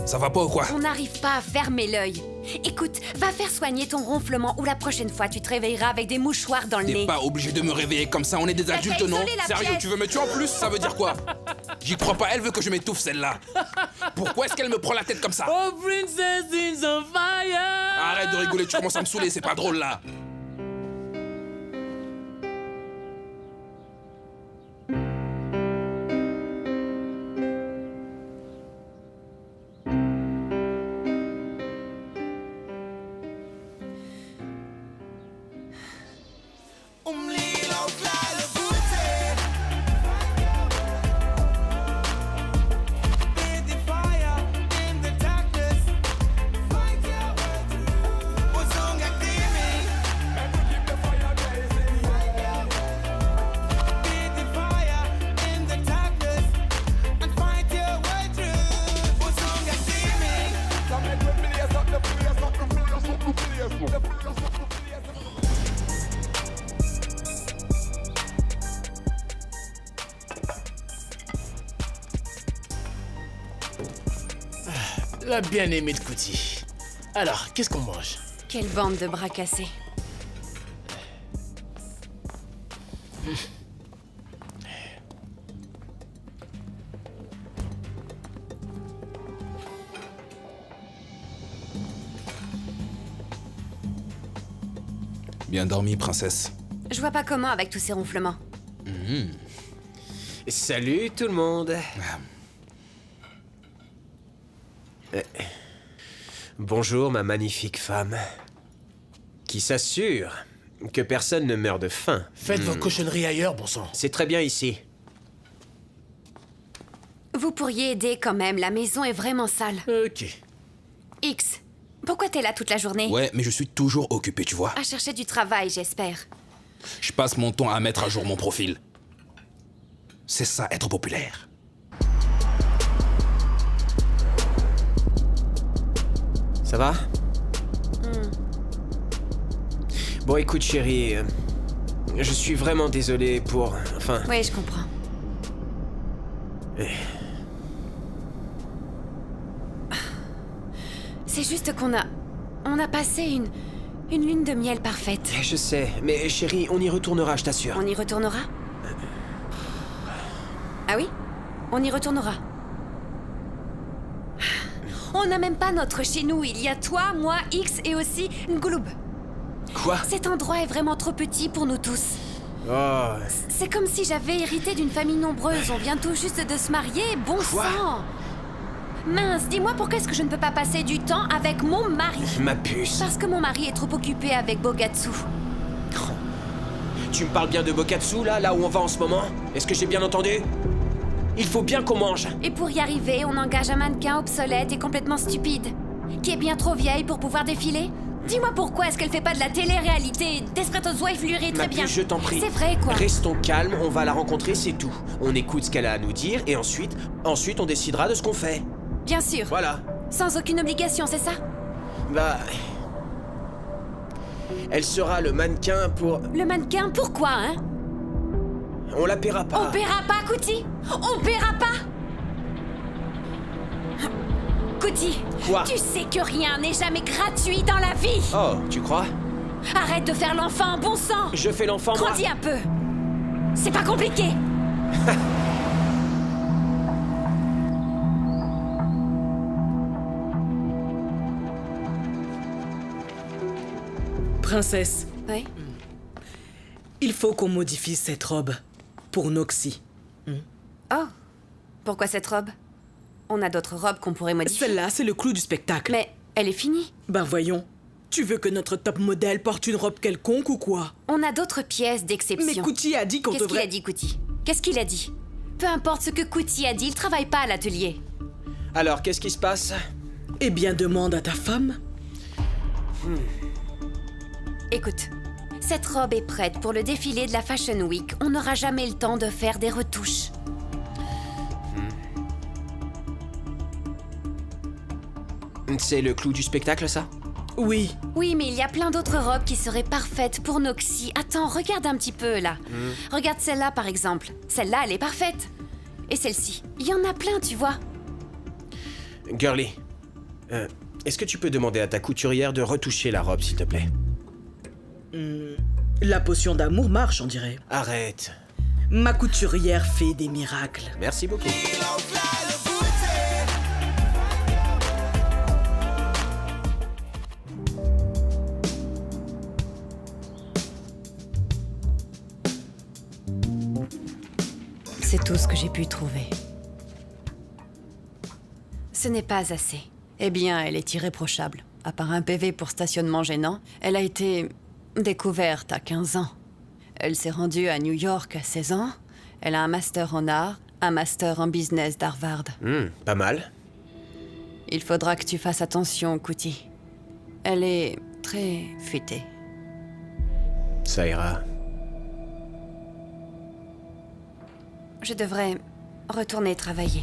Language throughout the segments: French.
Ça va pas ou quoi? On n'arrive pas à fermer l'œil. Écoute, va faire soigner ton ronflement ou la prochaine fois, tu te réveilleras avec des mouchoirs dans le T'es nez. pas obligé de me réveiller comme ça, on est des adultes, non? isolé la Sérieux, pièce. tu veux me tuer en plus? Ça veut dire quoi? J'y crois pas, elle veut que je m'étouffe celle-là. Pourquoi est-ce qu'elle me prend la tête comme ça? Oh, princess is on fire! Arrête de rigoler, tu commences à me saouler, c'est pas drôle là. La bien-aimée de Kuti. Alors, qu'est-ce qu'on mange? Quelle bande de bras cassés. Bien dormi, princesse. Je vois pas comment avec tous ces ronflements. Salut tout le monde. Bonjour ma magnifique femme. Qui s'assure que personne ne meurt de faim. Faites vos cochonneries ailleurs, bon sang. C'est très bien ici. Vous pourriez aider quand même, la maison est vraiment sale. Ok. X, pourquoi t'es là toute la journée? Ouais, mais je suis toujours occupé, tu vois. À chercher du travail, j'espère. Je passe mon temps à mettre à jour mon profil. C'est ça, être populaire. Ça va? Bon écoute chérie, je suis vraiment désolé pour... Enfin... Oui, je comprends. C'est juste qu'on a... On a passé une lune de miel parfaite. Je sais, mais chérie, on y retournera, je t'assure. On y retournera? Ah oui? On y retournera. On n'a même pas notre chez nous. Il y a toi, moi, X et aussi Ngouloub. Quoi? Cet endroit est vraiment trop petit pour nous tous. Oh... C'est comme si j'avais hérité d'une famille nombreuse. On vient tout juste de se marier, bon Quoi? sang! Mince, dis-moi pourquoi est-ce que je ne peux pas passer du temps avec mon mari? Ma puce. Parce que mon mari est trop occupé avec Bogatsu. Tu me parles bien de Bokatsu, là où on va en ce moment? Est-ce que j'ai bien entendu? Il faut bien qu'on mange. Et pour y arriver, on engage un mannequin obsolète et complètement stupide, qui est bien trop vieille pour pouvoir défiler. Dis-moi pourquoi est-ce qu'elle fait pas de la télé-réalité? Desperate Housewives lui irait très Ma bien. puce, je t'en prie. C'est vrai, quoi. Restons calmes, on va la rencontrer, c'est tout. On écoute ce qu'elle a à nous dire et ensuite on décidera de ce qu'on fait. Bien sûr. Voilà. Sans aucune obligation, c'est ça? Bah... Elle sera le mannequin pour... Le mannequin, pourquoi, hein? On la paiera pas. On paiera pas, Kuti? On paiera pas? Kuti, Quoi? tu sais que rien n'est jamais gratuit dans la vie. Oh, tu crois? Arrête de faire l'enfant, bon sang. Je fais l'enfant, moi. Grandis un peu. C'est pas compliqué. Princesse, Oui. il faut qu'on modifie cette robe pour Noxy. Oh, pourquoi cette robe? On a d'autres robes qu'on pourrait modifier. Celle-là, c'est le clou du spectacle. Mais elle est finie. Ben voyons, tu veux que notre top modèle porte une robe quelconque ou quoi? On a d'autres pièces d'exception. Mais Kuti a dit qu'on Qu'est-ce qu'il devrait... a dit, Kuti? Qu'est-ce qu'il a dit? Peu importe ce que Kuti a dit, il travaille pas à l'atelier. Alors, qu'est-ce qui se passe? Eh bien, demande à ta femme. Écoute, cette robe est prête pour le défilé de la Fashion Week. On n'aura jamais le temps de faire des retouches. C'est le clou du spectacle, ça? Oui, Oui, mais il y a plein d'autres robes qui seraient parfaites pour Noxy. Attends, regarde un petit peu, là. Regarde celle-là, par exemple. Celle-là, elle est parfaite. Et celle-ci. Il y en a plein, tu vois. Girly, est-ce que tu peux demander à ta couturière de retoucher la robe, s'il te plaît? La potion d'amour marche, on dirait. Arrête. Ma couturière fait des miracles. Merci beaucoup. C'est tout ce que j'ai pu trouver. Ce n'est pas assez. Eh bien, elle est irréprochable. À part un PV pour stationnement gênant, elle a été découverte à 15 ans. Elle s'est rendue à New York à 16 ans. Elle a un master en art, un master en business d'Harvard. Pas mal. Il faudra que tu fasses attention, Kuti. Elle est très futée. Ça ira. Je devrais retourner travailler.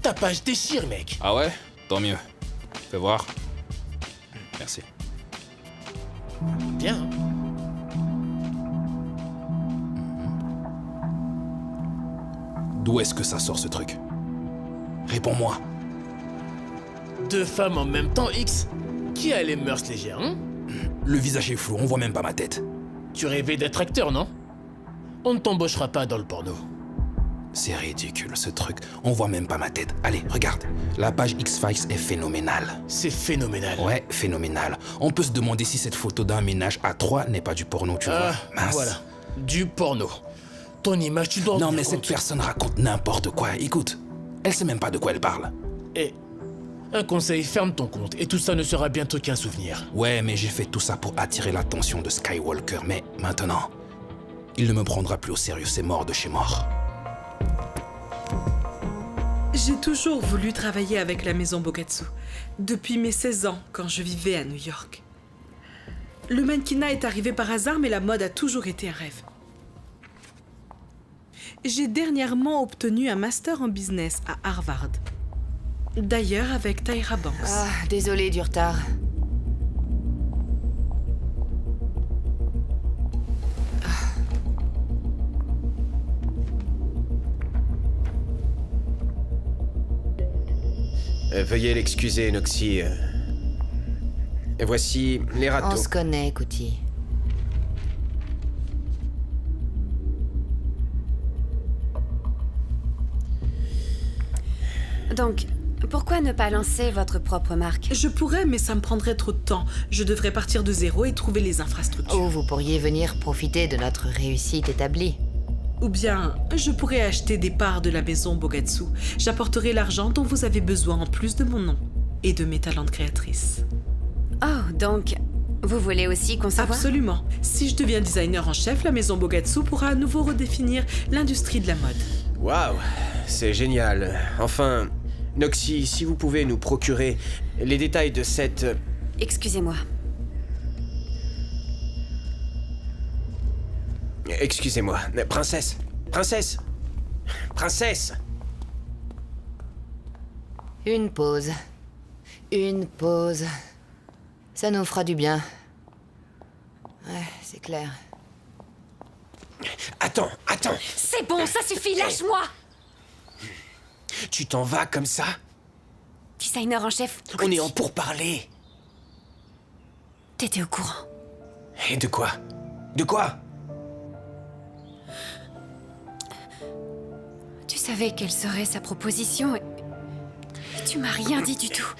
Ta page déchire, mec. Ah ouais? Tant mieux. Fais voir. Merci. Bien. D'où est-ce que ça sort ce truc? Réponds-moi. 2 femmes en même temps, X? Qui a les mœurs légères, hein? Le visage est flou, on voit même pas ma tête. Tu rêvais d'être acteur, non? On ne t'embauchera pas dans le porno. C'est ridicule ce truc, on voit même pas ma tête. Allez, regarde, la page X-Files est phénoménale. C'est phénoménal. Ouais, phénoménale. On peut se demander si cette photo d'un ménage à 3 n'est pas du porno, tu vois. Mince. Voilà. Du porno. Ton image, tu dois en Non tenir mais cette compte. personne raconte n'importe quoi, écoute. Elle sait même pas de quoi elle parle. Et un conseil, ferme ton compte et tout ça ne sera bientôt qu'un souvenir. Ouais, mais j'ai fait tout ça pour attirer l'attention de Skywalker, mais maintenant, il ne me prendra plus au sérieux, c'est mort de chez mort. J'ai toujours voulu travailler avec la maison Bogatsu, depuis mes 16 ans, quand je vivais à New York. Le mannequinat est arrivé par hasard, mais la mode a toujours été un rêve. J'ai dernièrement obtenu un master en business à Harvard. D'ailleurs, avec Tyra Banks. Ah, désolée du retard. Veuillez l'excuser, Noxy. Voici les On râteaux. se connaît, Kuti. Donc, pourquoi ne pas lancer votre propre marque? Je pourrais, mais ça me prendrait trop de temps. Je devrais partir de zéro et trouver les infrastructures. Ou vous pourriez venir profiter de notre réussite établie. Ou bien, je pourrais acheter des parts de la maison Bogatsu. J'apporterai l'argent dont vous avez besoin en plus de mon nom et de mes talents de créatrice. Oh, donc, vous voulez aussi concevoir? Absolument. Si je deviens designer en chef, la maison Bogatsu pourra à nouveau redéfinir l'industrie de la mode. Waouh, c'est génial. Enfin, Noxy, si vous pouvez nous procurer les détails de cette... Excusez-moi. Excusez-moi, princesse, princesse, princesse. Une pause. Une pause. Ça nous fera du bien. Ouais, c'est clair. Attends, attends, C'est bon, ça suffit, lâche-moi! tu t'en vas comme ça? Designer en chef, On est en pourparlers. t'étais au courant. Et de quoi? De quoi? Tu savais quelle serait sa proposition et tu m'as rien dit du tout.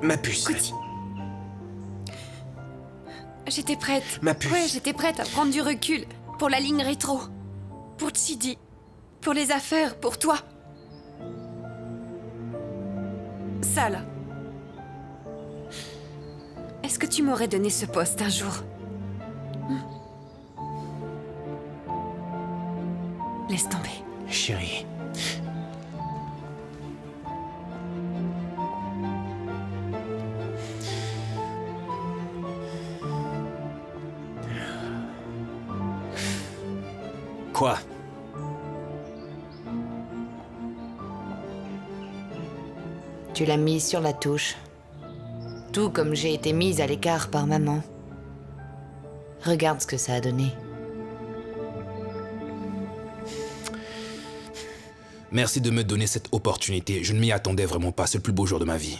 Ma puce. Kuti. J'étais prête. Ma puce. Ouais, j'étais prête à prendre du recul. Pour la ligne rétro. Pour Chidi. Pour les affaires, pour toi. Ça, là. Est-ce que tu m'aurais donné ce poste un jour? Laisse tomber. Chérie. Quoi? Tu l'as mise sur la touche. Tout comme j'ai été mise à l'écart par maman. Regarde ce que ça a donné. Merci de me donner cette opportunité. Je ne m'y attendais vraiment pas. C'est le plus beau jour de ma vie.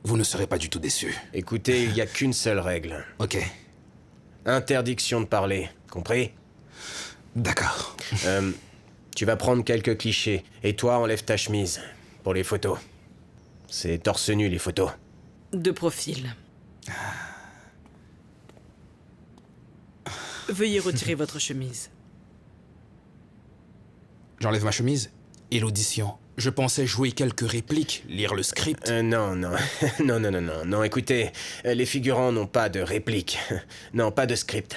Vous ne serez pas du tout déçus. Écoutez, il n'y a qu'une seule règle. Ok, Interdiction de parler, compris? d'accord. Tu vas prendre quelques clichés, et toi, enlève ta chemise, pour les photos. C'est torse nu, les photos. De profil. Veuillez retirer votre chemise. J'enlève ma chemise et l'audition. Je pensais jouer quelques répliques, lire le script. Non, non, écoutez, les figurants n'ont pas de réplique. Non, pas de script.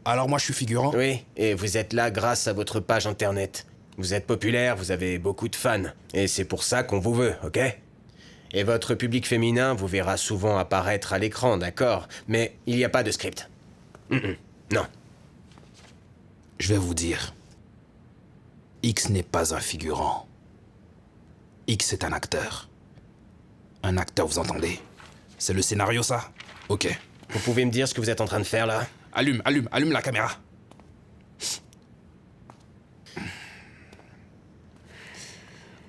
Alors moi je suis figurant. Oui, et vous êtes là grâce à votre page internet. Vous êtes populaire, vous avez beaucoup de fans, et c'est pour ça qu'on vous veut, ok? Et votre public féminin vous verra souvent apparaître à l'écran, d'accord? Mais il n'y a pas de script. Non. Je vais vous dire. X n'est pas un figurant. X est un acteur. Un acteur, vous entendez? C'est le scénario, ça? Ok. Vous pouvez me dire ce que vous êtes en train de faire, là? Allume la caméra.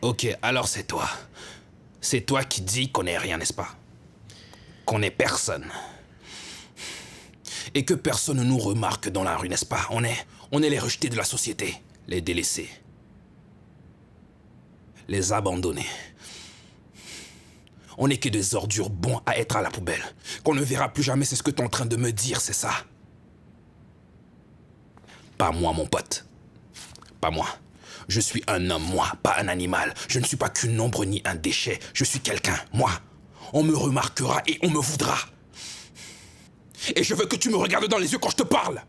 Ok, alors c'est toi. C'est toi qui dis qu'on n'est rien, n'est-ce pas? Qu'on n'est personne. Et que personne ne nous remarque dans la rue, n'est-ce pas? On est les rejetés de la société, les délaissés. Les abandonnés. On n'est que des ordures bons à être à la poubelle. Qu'on ne verra plus jamais, c'est ce que tu es en train de me dire, c'est ça? Pas moi, mon pote. Pas moi. Je suis un homme, moi, pas un animal. Je ne suis pas qu'une ombre ni un déchet. Je suis quelqu'un, moi. On me remarquera et on me voudra. Et je veux que tu me regardes dans les yeux quand je te parle.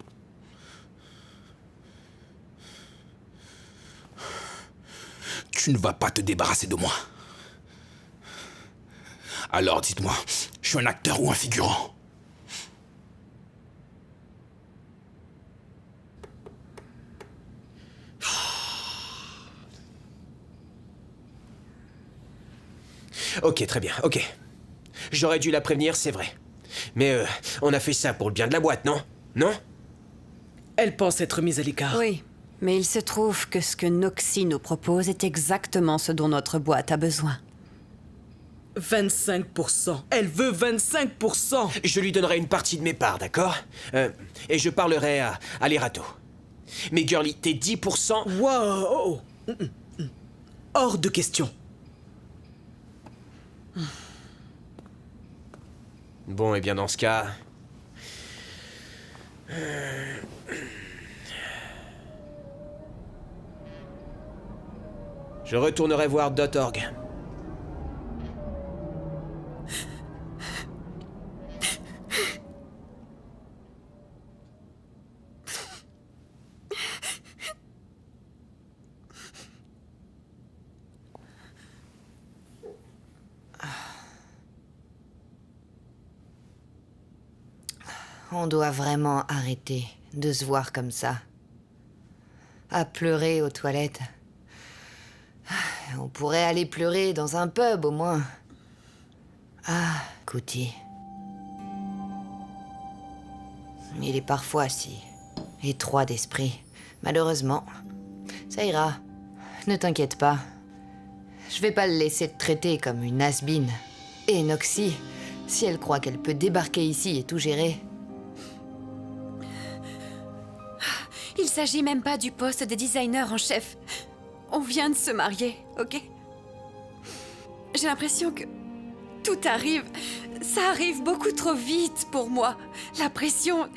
Tu ne vas pas te débarrasser de moi. Alors dites-moi, je suis un acteur ou un figurant? Ok, très bien, ok. J'aurais dû la prévenir, c'est vrai. Mais on a fait ça pour le bien de la boîte, non? Non? Elle pense être mise à l'écart. Oui, mais il se trouve que ce que Noxy nous propose est exactement ce dont notre boîte a besoin. 25%. Elle veut 25%. Je lui donnerai une partie de mes parts, d'accord? Et je parlerai à Lerato. Mais Girly, tes 10%... Wow. Hors de question. Bon, et bien dans ce cas... Je retournerai voir .org. On doit vraiment arrêter de se voir comme ça. À pleurer aux toilettes. On pourrait aller pleurer dans un pub au moins. Ah, Kuti. Il est parfois si étroit d'esprit. Malheureusement. Ça ira. Ne t'inquiète pas. Je vais pas le laisser te traiter comme une has-been. Et Noxy, si elle croit qu'elle peut débarquer ici et tout gérer... Il s'agit même pas du poste de designer en chef. On vient de se marier, ok? J'ai l'impression que tout arrive. Ça arrive beaucoup trop vite pour moi. La pression...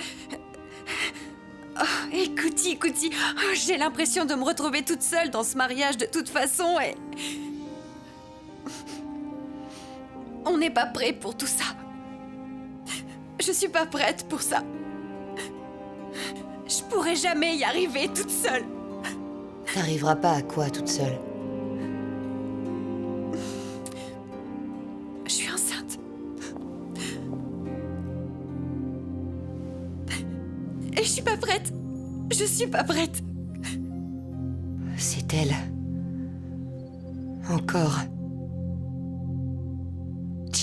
Oh, écoute, oh, j'ai l'impression de me retrouver toute seule dans ce mariage de toute façon et... On n'est pas prêt pour tout ça. Je suis pas prête pour ça. Je pourrais jamais y arriver toute seule. T'arriveras pas à quoi toute seule? Je suis enceinte. Et je suis pas prête. Je suis pas prête. C'est elle. Encore.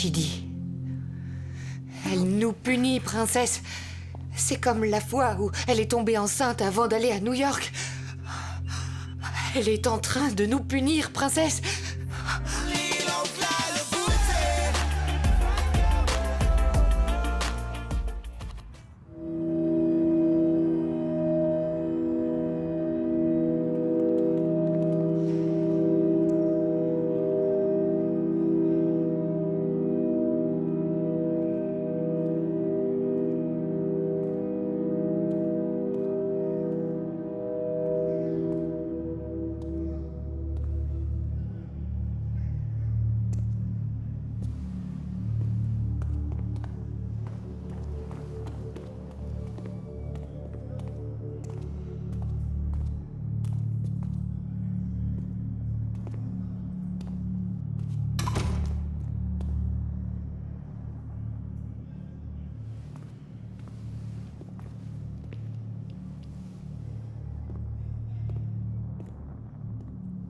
Chidi. Elle nous punit, princesse. C'est comme la fois où elle est tombée enceinte avant d'aller à New York. Elle est en train de nous punir, princesse.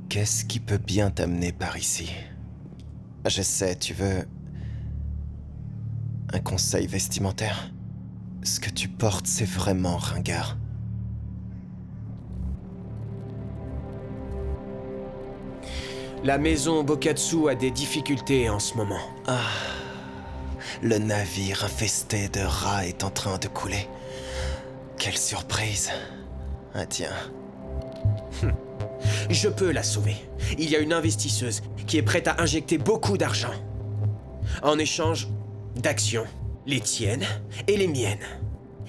Qu'est-ce qui peut bien t'amener par ici? Je sais, tu veux... un conseil vestimentaire? Ce que tu portes, c'est vraiment ringard. La maison Bokatsu a des difficultés en ce moment. Le navire infesté de rats est en train de couler. Quelle surprise. Ah tiens. Je peux la sauver. Il y a une investisseuse qui est prête à injecter beaucoup d'argent. En échange d'actions. Les tiennes et les miennes.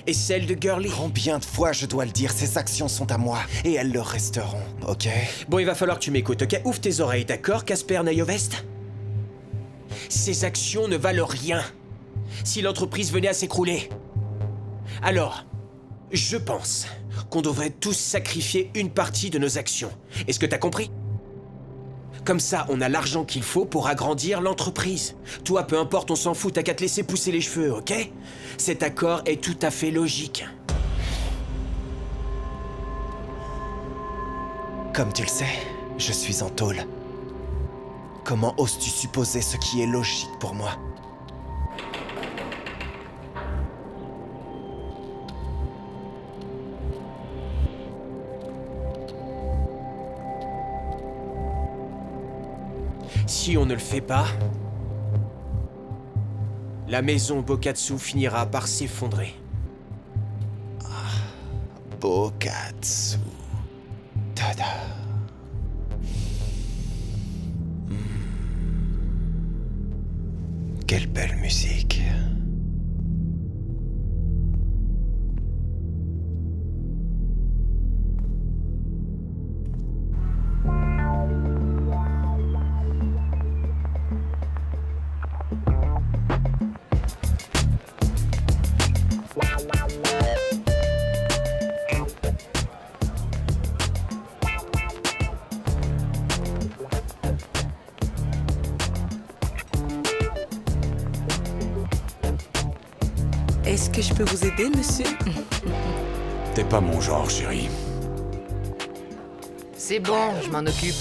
Et celles de Girly. Combien de fois je dois le dire, ces actions sont à moi, et elles le resteront, ok? Bon, il va falloir que tu m'écoutes, ok? Ouvre tes oreilles, d'accord, Casper Nayovest? Ces actions ne valent rien. Si l'entreprise venait à s'écrouler. Alors, je pense qu'on devrait tous sacrifier une partie de nos actions. Est-ce que t'as compris? Comme ça, on a l'argent qu'il faut pour agrandir l'entreprise. Toi, peu importe, on s'en fout, t'as qu'à te laisser pousser les cheveux, ok? Cet accord est tout à fait logique. Comme tu le sais, je suis en tôle. Comment oses-tu supposer ce qui est logique pour moi? Si on ne le fait pas, la maison Bokatsu finira par s'effondrer. Bokatsu. Tada. Quelle belle musique. Est-ce que je peux vous aider, monsieur? T'es pas mon genre, chérie. C'est bon, je m'en occupe.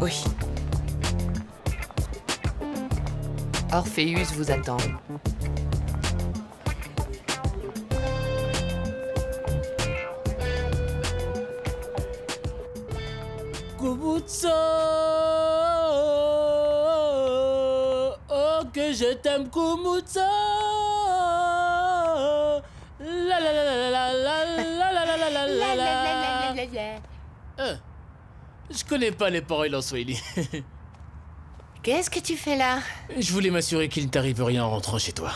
Oui. Orpheus vous attend. Kobutsu, oh que je t'aime, Kobutsu. La la la la la la la la la la la la. Je connais pas les paroles en swahili. Qu'est-ce que tu fais là? Je voulais m'assurer qu'il ne t'arrive rien en rentrant chez toi.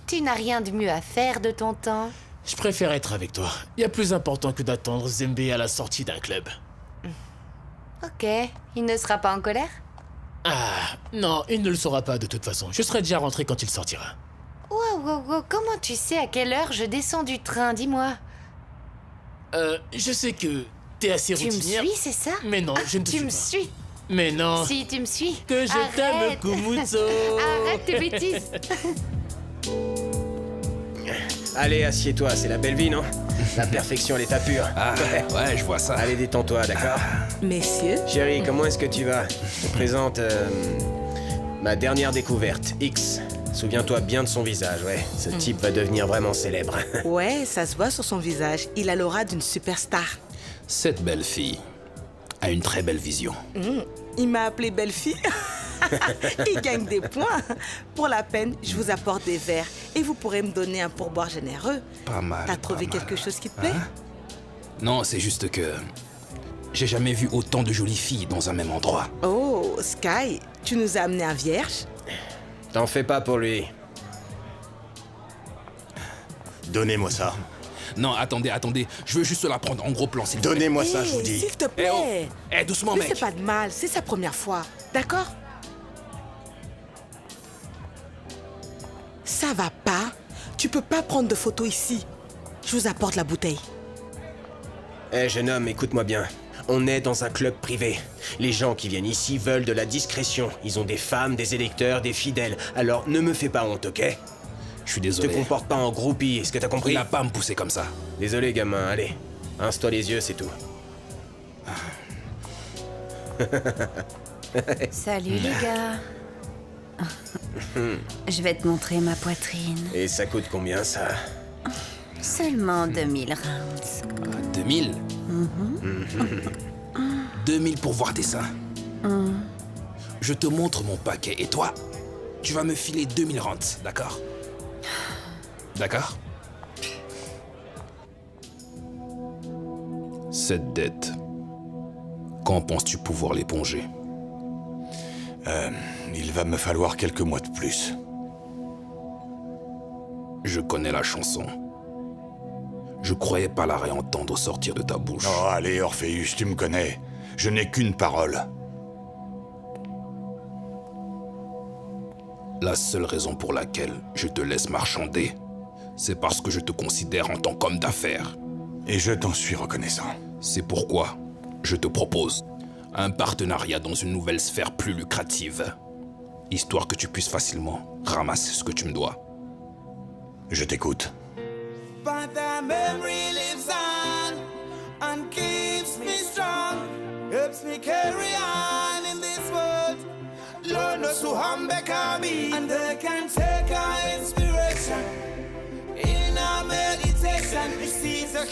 Tu n'as rien de mieux à faire de ton temps? Je préfère être avec toi. Il y a plus important que d'attendre Zembe à la sortie d'un club. Ok, il ne sera pas en colère? Ah, non, il ne le saura pas de toute façon. Je serai déjà rentré quand il sortira. Wow, comment tu sais à quelle heure je descends du train, dis-moi? Je sais que t'es assez Tu me routinière. suis, c'est ça? Mais non, je ne te Tu suis me pas. suis? Mais non. Si, tu me suis. Que je t'aime, Arrête. Kumutsu. Arrête tes bêtises. Allez, assieds-toi, c'est la belle vie, non? La perfection à l'état pur. Ah, ouais, je vois ça. Allez, détends-toi, d'accord? Messieurs, Chérie, comment est-ce que tu vas? Je te présente ma dernière découverte, X. Souviens-toi bien de son visage, ouais. Ce type va devenir vraiment célèbre. Ouais, ça se voit sur son visage. Il a l'aura d'une superstar. Cette belle fille a une très belle vision. Il m'a appelé belle fille. Il gagne des points. Pour la peine, je vous apporte des verres et vous pourrez me donner un pourboire généreux. Pas mal. T'as trouvé pas mal. quelque chose qui te plaît? Non, c'est juste que j'ai jamais vu autant de jolies filles dans un même endroit. Oh, Sky, tu nous as amené un vierge? T'en fais pas pour lui. Donnez-moi ça. Non, attendez, je veux juste la prendre en gros plan, s'il vous plaît. Donnez-moi ça, je vous Hey, dis. s'il te Eh plaît. oh, eh, doucement, Ne mec. fais pas de mal, c'est sa première fois. D'accord? Ça va pas? Tu peux pas prendre de photos ici. Je vous apporte la bouteille. Eh, jeune homme, écoute-moi bien. On est dans un club privé. Les gens qui viennent ici veulent de la discrétion. Ils ont des femmes, des électeurs, des fidèles. Alors ne me fais pas honte, ok? Je suis Te désolé. comporte pas en groupie, est-ce que t'as compris? Il a pas à me pousser comme ça. Désolé, gamin, allez. Rince-toi les yeux, c'est tout. Salut les gars. Je vais te montrer ma poitrine. Et ça coûte combien, ça? Seulement 2000 rounds. 2000 2000 pour voir tes seins. Je te montre mon paquet et toi, tu vas me filer 2000 rentes, d'accord? D'accord? Cette dette, quand penses-tu pouvoir l'éponger? Il va me falloir quelques mois de plus. Je connais la chanson. Je croyais pas la réentendre sortir de ta bouche. Oh, allez, Orpheus, tu me connais. Je n'ai qu'une parole. La seule raison pour laquelle je te laisse marchander, c'est parce que je te considère en tant qu'homme d'affaires. Et je t'en suis reconnaissant. C'est pourquoi je te propose un partenariat dans une nouvelle sphère plus lucrative, histoire que tu puisses facilement ramasser ce que tu me dois. Je t'écoute. But the memory lives on and keeps me strong, helps me carry on in this world. Lord knows who I'm me, and they can take our inspiration in our meditation. Receive the